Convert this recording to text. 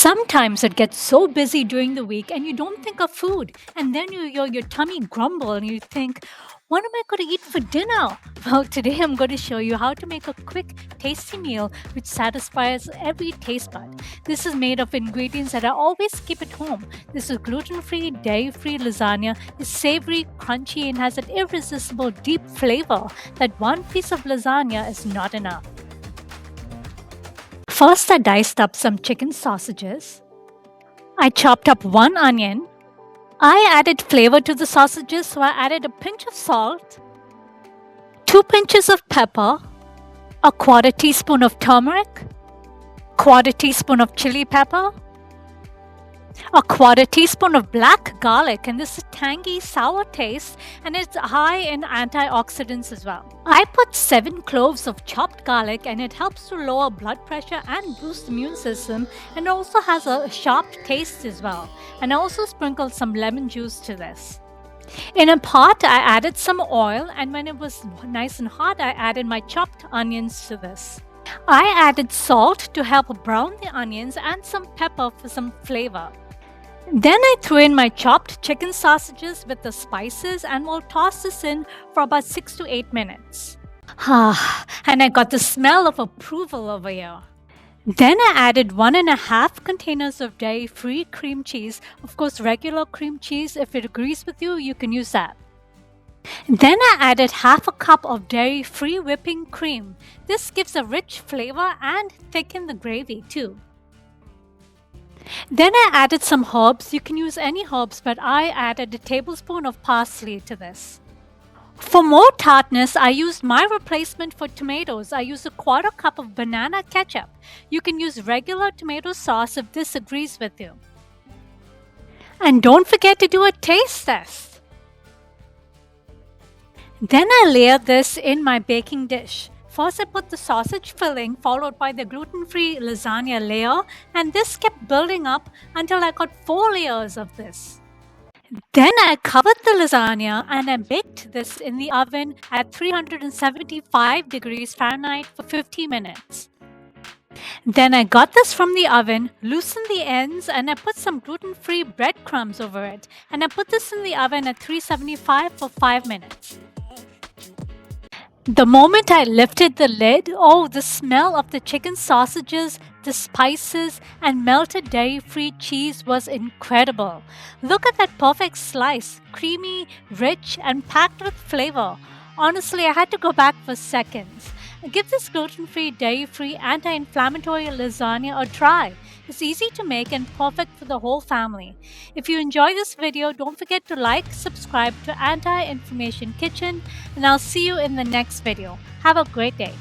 Sometimes it gets so busy during the week and you don't think of food, and then your tummy grumble and you think, what am I going to eat for dinner? Well, today I'm going to show you how to make a quick, tasty meal which satisfies every taste bud. This is made of ingredients that I always keep at home. This is gluten-free, dairy-free lasagna. It's savory, crunchy, and has an irresistible deep flavor that one piece of lasagna is not enough. First, I diced up some chicken sausages. I chopped up one onion. I added flavor to the sausages, so I added a pinch of salt, 2 pinches of pepper, a quarter teaspoon of turmeric, quarter teaspoon of chili pepper, a quarter teaspoon of black garlic, and this is tangy, sour taste, and it's high in antioxidants as well. I put 7 cloves of chopped garlic, and it helps to lower blood pressure and boost the immune system, and also has a sharp taste as well. And I also sprinkled some lemon juice to this. In a pot, I added some oil, and when it was nice and hot, I added my chopped onions to this. I added salt to help brown the onions and some pepper for some flavor. Then I threw in my chopped chicken sausages with the spices and will toss this in for about 6 to 8 minutes. And I got the smell of approval over here. Then I added 1.5 containers of dairy-free cream cheese. Of course, regular cream cheese, if it agrees with you, you can use that. Then I added 1/2 cup of dairy-free whipping cream. This gives a rich flavor and thicken the gravy too. Then I added some herbs. You can use any herbs, but I added a tablespoon of parsley to this. For more tartness, I used my replacement for tomatoes. I used a 1/4 cup of banana ketchup. You can use regular tomato sauce if this agrees with you. And don't forget to do a taste test. Then I layered this in my baking dish. First, I put the sausage filling followed by the gluten-free lasagna layer, and this kept building up until I got 4 layers of this. Then I covered the lasagna and I baked this in the oven at 375 degrees Fahrenheit for 50 minutes. Then I got this from the oven, loosened the ends, and I put some gluten-free breadcrumbs over it, and I put this in the oven at 375 for 5 minutes. The moment I lifted the lid, the smell of the chicken sausages, the spices, and melted dairy-free cheese was incredible. Look at that perfect slice, creamy, rich, and packed with flavor. Honestly, I had to go back for seconds. Give this gluten-free, dairy-free, anti-inflammatory lasagna a try. It's easy to make and perfect for the whole family. If you enjoy this video, don't forget to like, subscribe to Anti-Inflammation Kitchen, and I'll see you in the next video. Have a great day.